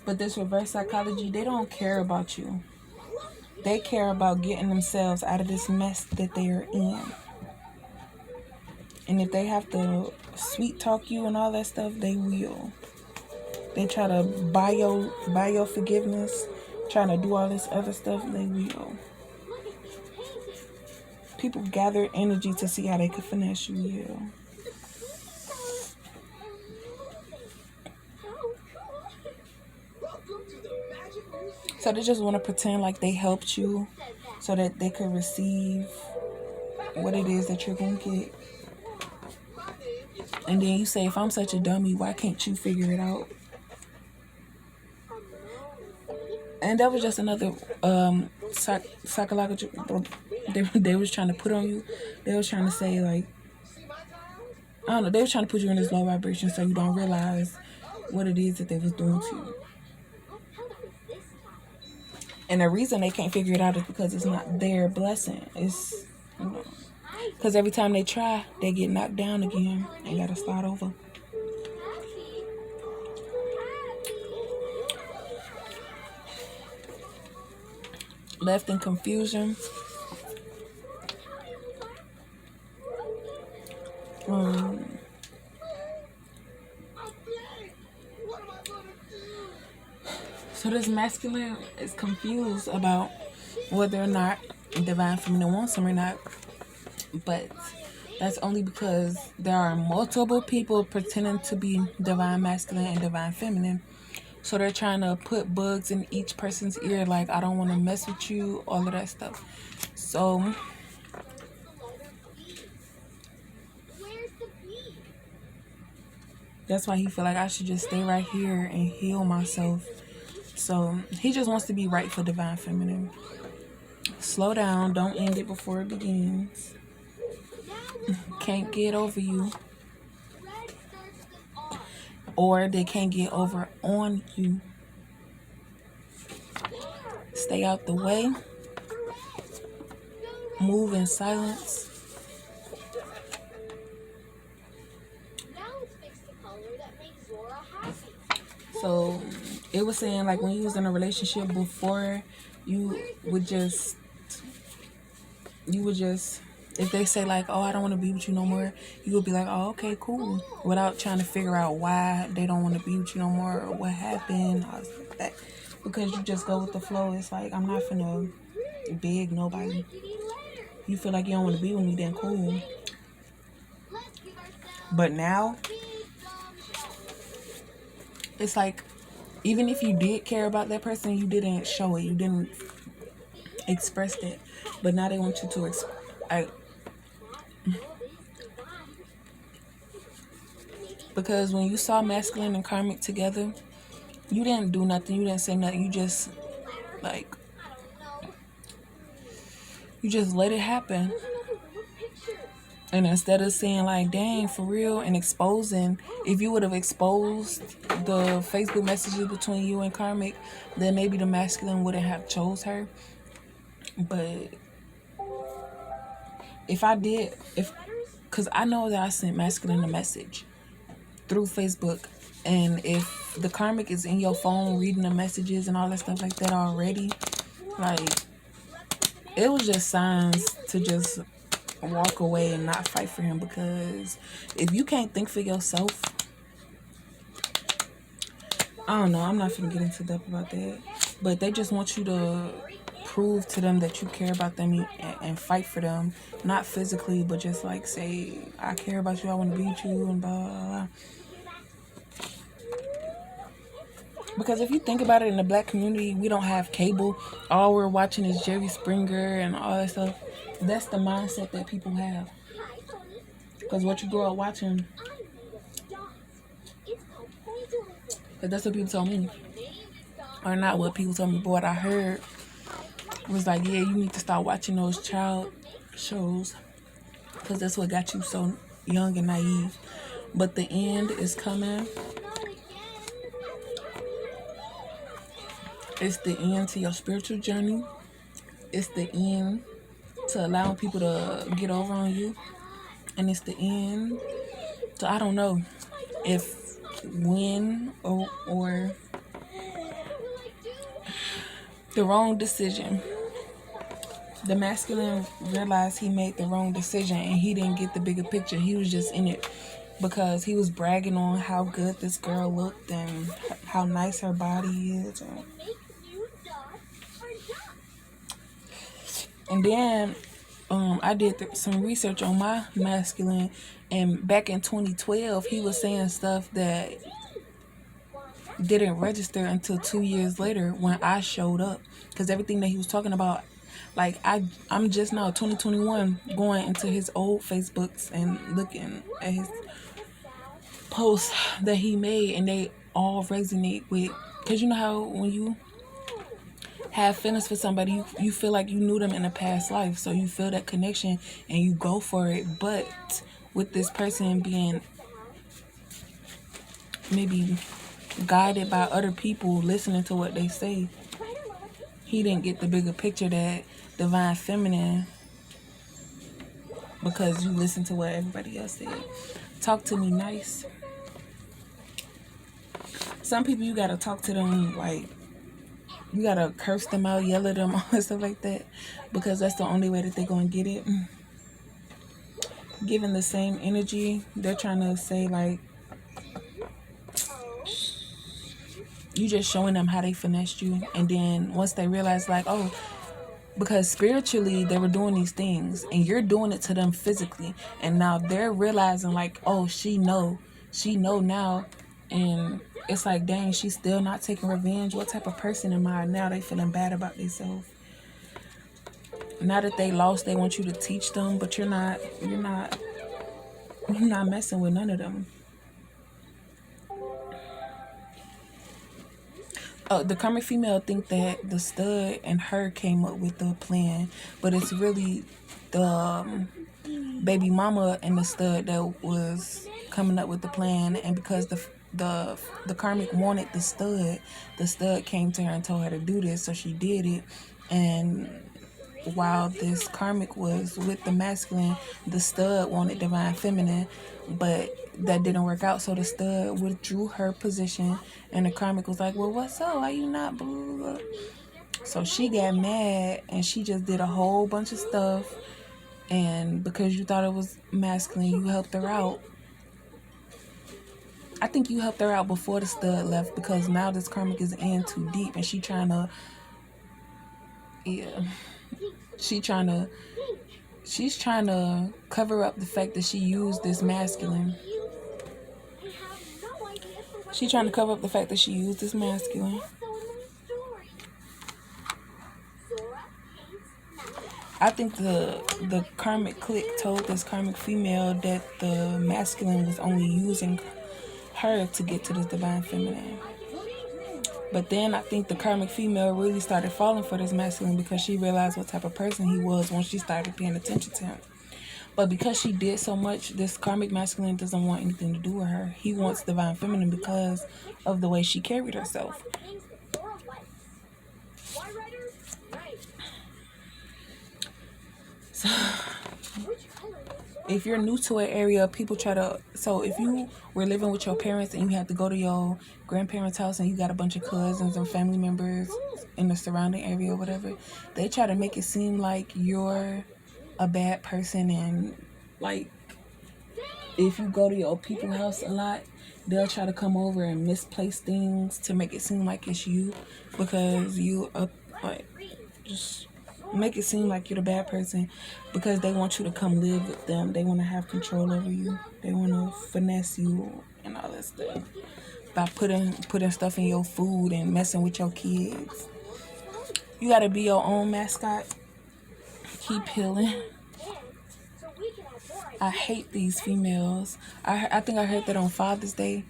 But this reverse psychology, they don't care about you. They care about getting themselves out of this mess that they are in. And if they have to sweet talk you and all that stuff, they will. They try to buy your forgiveness, trying to do all this other stuff, they will. People gather energy to see how they can finesse you, yeah. So they just want to pretend like they helped you so that they could receive what it is that you're going to get. And then you say, if I'm such a dummy, why can't you figure it out? And that was just another psychological, they was trying to put on you. They was trying to say, like, I don't know, they was trying to put you in this low vibration so you don't realize what it is that they was doing to you. And the reason they can't figure it out is because it's not their blessing. It's, you know, because every time they try, they get knocked down again and gotta start over. Left in confusion. So this masculine is confused about whether or not divine feminine wants him or not. But that's only because there are multiple people pretending to be divine masculine and divine feminine. So they're trying to put bugs in each person's ear, like, I don't want to mess with you, all of that stuff. So that's why he feel like I should just stay right here and heal myself. So he just wants to be right for divine feminine. Slow down. Don't end it before it begins. Can't get over you. Or they can't get over on you. Stay out the way. Move in silence. So it was saying, like, when you was in a relationship before, you would just, if they say, like, oh, I don't want to be with you no more, you would be like, oh, okay, cool, without trying to figure out why they don't want to be with you no more or what happened, or like that. Because you just go with the flow. It's like, I'm not finna beg nobody. You feel like you don't want to be with me, then cool. But now, it's like, even if you did care about that person, you didn't show it. You didn't express it. But now they want you to because when you saw masculine and karmic together, you didn't do nothing. You didn't say nothing. You just, like, you just let it happen. And instead of saying, like, dang, for real, and exposing, if you would have exposed the Facebook messages between you and karmic, then maybe the masculine wouldn't have chose her. But because I know that I sent masculine a message through Facebook, and if the karmic is in your phone reading the messages and all that stuff like that already, like, it was just signs to just walk away and not fight for him. Because if you can't think for yourself, I don't know, I'm not gonna get into depth about that, but they just want you to prove to them that you care about them and fight for them, not physically, but just like say, I care about you, I want to be with you, and blah, blah, blah. Because if you think about it, in the black community, we don't have cable. All we're watching is Jerry Springer and all that stuff. That's the mindset that people have. Because what you grow up watching, because that's what people told me. Or not what people told me, but what I heard was like, yeah, you need to start watching those child shows. Because that's what got you so young and naive. But the end is coming. It's the end to your spiritual journey. It's the end to allowing people to get over on you. And it's the end to, I don't know if when or The wrong decision. The masculine realized he made the wrong decision and he didn't get the bigger picture. He was just in it because he was bragging on how good this girl looked and how nice her body is. And then I did some research on my masculine, and back in 2012, he was saying stuff that didn't register until 2 years later when I showed up. Because everything that he was talking about, like I'm just now 2021 going into his old Facebooks and looking at his posts that he made, and they all resonate with, because you know how when you have feelings for somebody, you feel like you knew them in a past life, so you feel that connection and you go for it. But with this person being maybe guided by other people listening to what they say, he didn't get the bigger picture that divine feminine, because you listen to what everybody else said. Talk to me nice. Some people, you gotta talk to them like, you gotta curse them out, yell at them, all that stuff like that, because that's the only way that they're gonna get it. Giving the same energy, they're trying to say like, you just showing them how they finessed you. And then once they realize like, oh, because spiritually they were doing these things and you're doing it to them physically, and now they're realizing like, oh, she know now. And it's like, dang, she's still not taking revenge. What type of person am I? Now they feeling bad about themselves. Now that they lost, they want you to teach them, but you're not messing with none of them. The karmic female think that the stud and her came up with the plan, but it's really the baby mama and the stud that was coming up with the plan. And because the karmic wanted the stud came to her and told her to do this, so she did it. And while this karmic was with the masculine, the stud wanted divine feminine, but that didn't work out, so the stud withdrew her position, and the karmic was like, well, what's up, why you not blah, blah, blah. So she got mad and she just did a whole bunch of stuff, and because you thought it was masculine, you helped her out. I think you helped her out before the stud left, because now this karmic is in too deep, and she's trying to cover up the fact that she used this masculine. She's trying to cover up the fact that she used this masculine. I think the karmic clique told this karmic female that the masculine was only using her to get to this divine feminine. But then I think the karmic female really started falling for this masculine because she realized what type of person he was when she started paying attention to him. But because she did so much, this karmic masculine doesn't want anything to do with her. He wants divine feminine because of the way she carried herself. So, if you're new to an area, people try to... So if you were living with your parents and you had to go to your grandparents' house and you got a bunch of cousins and family members in the surrounding area or whatever, they try to make it seem like you're a bad person. And like, if you go to your people's house a lot, they'll try to come over and misplace things to make it seem like it's you, because you just make it seem like you're the bad person, because they want you to come live with them. They want to have control over you. They want to finesse you and all that stuff by putting stuff in your food and messing with your kids. You got to be your own mascot. Keep healing. I hate these females. I think I heard that on Father's Day,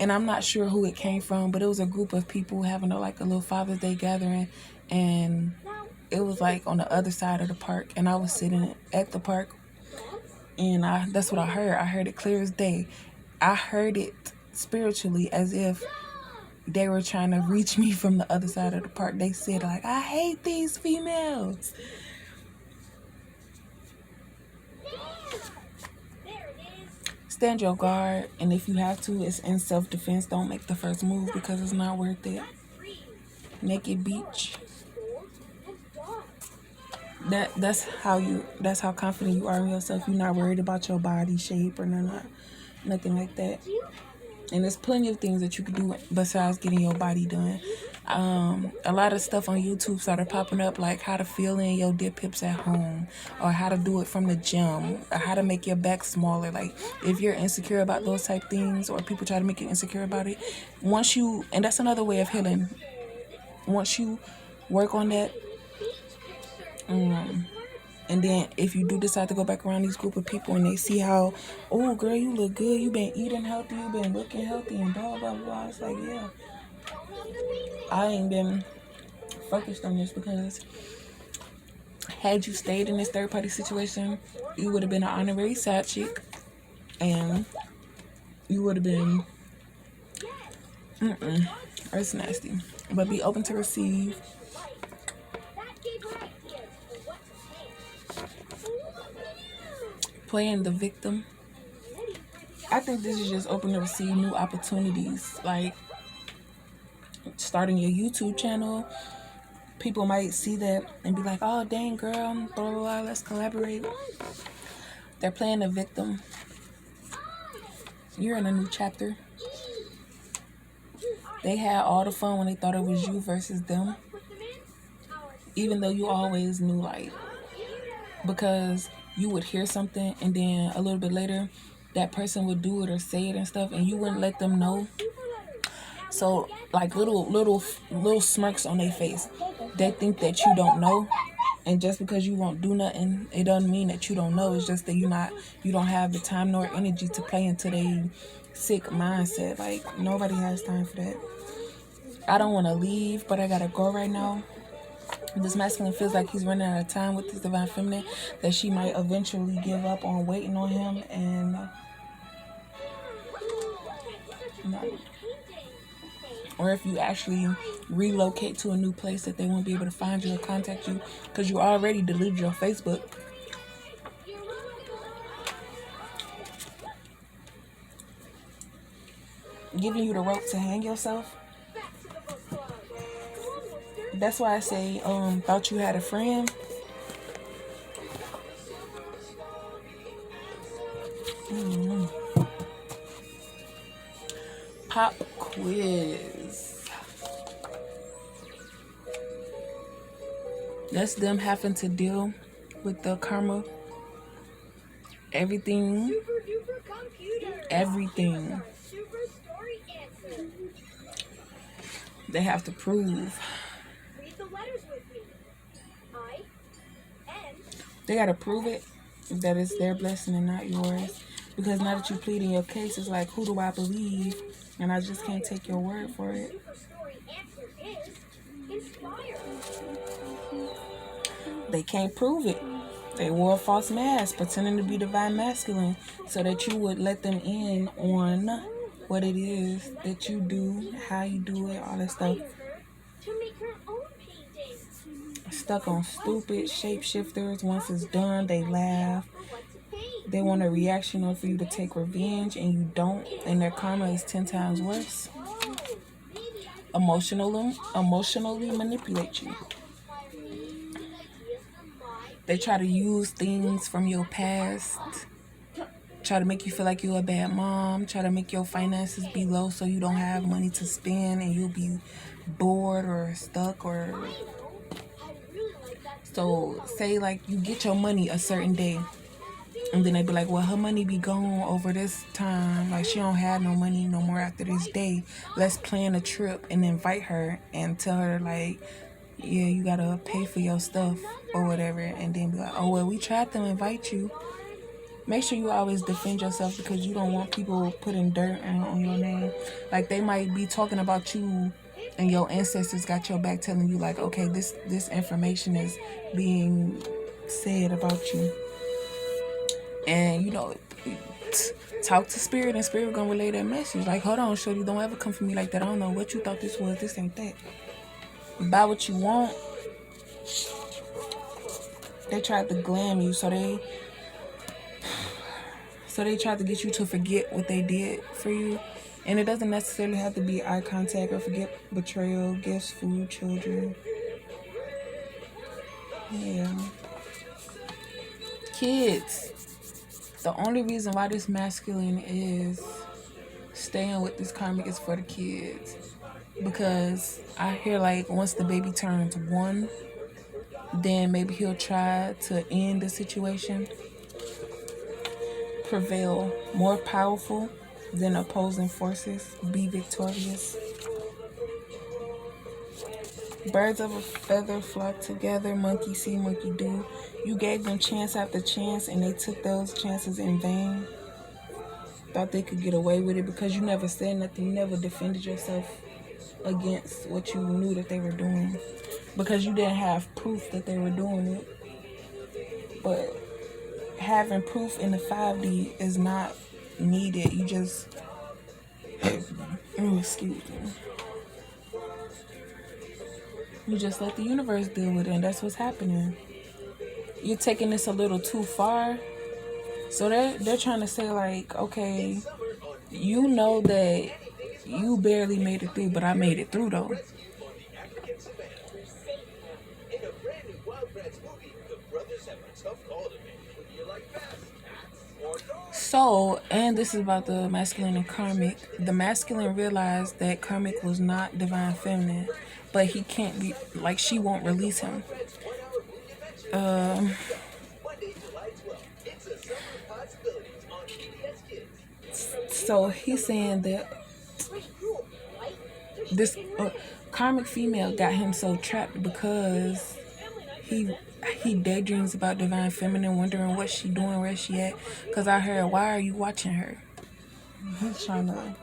and I'm not sure who it came from, but it was a group of people having a little Father's Day gathering, and it was like on the other side of the park, and I was sitting at the park, and that's what I heard. I heard it clear as day. I heard it spiritually, as if they were trying to reach me from the other side of the park. They said like, I hate these females. Stand your guard, and if you have to, it's in self-defense. Don't make the first move because it's not worth it. Naked beach. That's how confident you are in yourself. You're not worried about your body shape or nothing like that. And there's plenty of things that you could do besides getting your body done. A lot of stuff on YouTube started popping up, like how to fill in your dip hips at home, or how to do it from the gym, or how to make your back smaller. Like if you're insecure about those type things, or people try to make you insecure about it, and that's another way of healing. Once you work on that, and then if you do decide to go back around these group of people and they see how, oh girl, you look good, you been eating healthy, you been looking healthy, and blah blah blah. It's like, yeah, I ain't been focused on this, because had you stayed in this third party situation, you would have been an honorary side chick, and you would have been it's nasty. But be open to receive. Playing the victim. I think this is just open to receive new opportunities, like starting your YouTube channel. People might see that and be like, oh dang girl, blah blah blah, let's collaborate. They're playing the victim. You're in a new chapter. They had all the fun when they thought it was you versus them, even though you always knew, like, because you would hear something and then a little bit later that person would do it or say it and stuff, and you wouldn't let them know. So like little smirks on their face. They think that you don't know, and just because you won't do nothing, it doesn't mean that you don't know. It's just that you don't have the time nor energy to play into their sick mindset. Like nobody has time for that. I don't want to leave, but I gotta go right now. This masculine feels like he's running out of time with this divine feminine, that she might eventually give up on waiting on him, and no. Or if you actually relocate to a new place, that they won't be able to find you or contact you, because you already deleted your Facebook. Giving you the rope to hang yourself. That's why I say, thought you had a friend. Pop quiz. That's them having to deal with the karma. Everything. They have to prove. They gotta prove it, that it's their blessing and not yours. Because now that you plead in your case, it's like, who do I believe? And I just can't take your word for it. They can't prove it. They wore a false mask, pretending to be divine masculine, so that you would let them in on what it is that you do, how you do it, all that stuff. Stuck on stupid shapeshifters. Once it's done, they laugh. They want a reaction or for you to take revenge, and you don't, and their karma is 10 times worse. Emotionally manipulate you. They try to use things from your past, try to make you feel like you're a bad mom, try to make your finances be low so you don't have money to spend, and you'll be bored or stuck. Or so say like you get your money a certain day, and then they be like, well, her money be gone over this time, like she don't have no money no more after this day. Let's plan a trip and invite her and tell her like, yeah, you gotta pay for your stuff or whatever. And then be like, oh well, we tried to invite you. Make sure you always defend yourself, because you don't want people putting dirt on your name. Like they might be talking about you and your ancestors got your back, telling you like, okay, this information is being said about you. And you know, talk to spirit, and spirit gonna relay that message. Like, hold on, shorty, don't ever come for me like that. I don't know what you thought this was. This ain't that. Buy what you want. They tried to glam you, so they tried to get you to forget what they did for you. And it doesn't necessarily have to be eye contact or forget betrayal, gifts, food, children. Yeah. Kids. The only reason why this masculine is staying with this karmic is for the kids. Because I hear like once the baby turns 1, then maybe he'll try to end the situation, prevail, more powerful than opposing forces, be victorious. Birds of a feather flock together, monkey see, monkey do. You gave them chance after chance and they took those chances in vain. Thought they could get away with it because you never said nothing, you never defended yourself against what you knew that they were doing. Because you didn't have proof that they were doing it. But having proof in the 5D is not needed. You just excuse me. You just let the universe deal with it, and that's what's happening. You're taking this a little too far. So they're trying to say like, okay, you know that you barely made it through, but I made it through though. So, and this is about the masculine and karmic. The masculine realized that karmic was not divine feminine, but he can't be, like, she won't release him. So he's saying that this karmic female got him so trapped because he daydreams about divine feminine, wondering what she doing, where she at. Cause I heard, why are you watching her? He's trying to,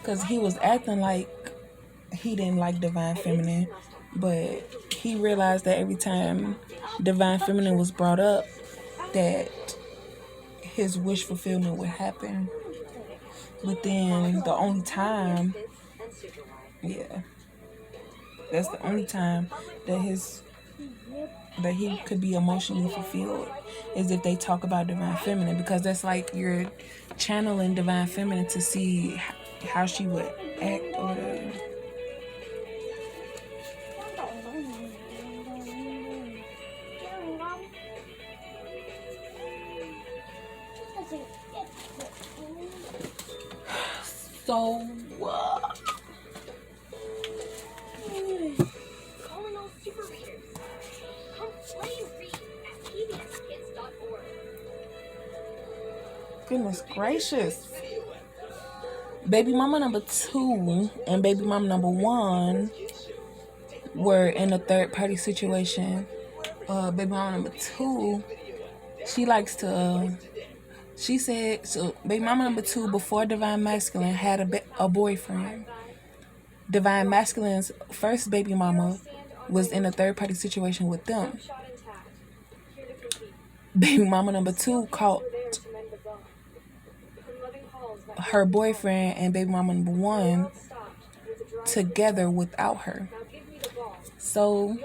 cause he was acting like he didn't like divine feminine, but he realized that every time divine feminine was brought up, that his wish fulfillment would happen. But then the only time, that's the only time that he could be emotionally fulfilled is if they talk about divine feminine, because that's like you're channeling divine feminine to see how she would act or whatever. So goodness gracious. Baby mama number 2 and baby mama number 1 were in a third party situation. Baby mama number 2, she likes to, she said, so baby mama number 2 before Divine Masculine had a boyfriend. Divine Masculine's first baby mama was in a third party situation with them. Baby mama number 2 caught her boyfriend and baby mama number 1 together without her. So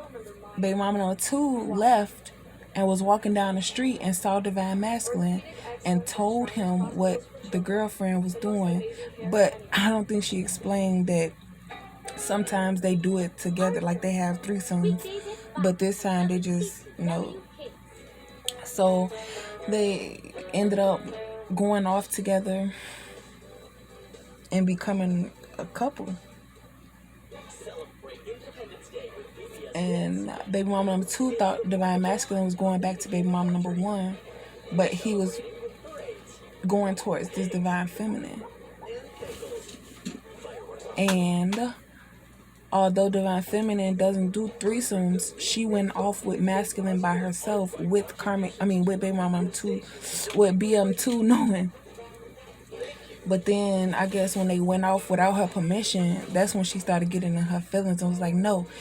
baby mama number 2 left and was walking down the street and saw Divine Masculine and told him what the girlfriend was doing. But I don't think she explained that sometimes they do it together, like they have threesomes, but this time they just, so they ended up going off together and becoming a couple. And baby mama number 2 thought Divine Masculine was going back to baby mama number 1, but he was going towards this Divine Feminine. And although Divine Feminine doesn't do threesomes, she went off with Masculine by herself with with baby mama number 2, with BM2 knowing. But then I guess when they went off without her permission, that's when she started getting in her feelings and was like, no,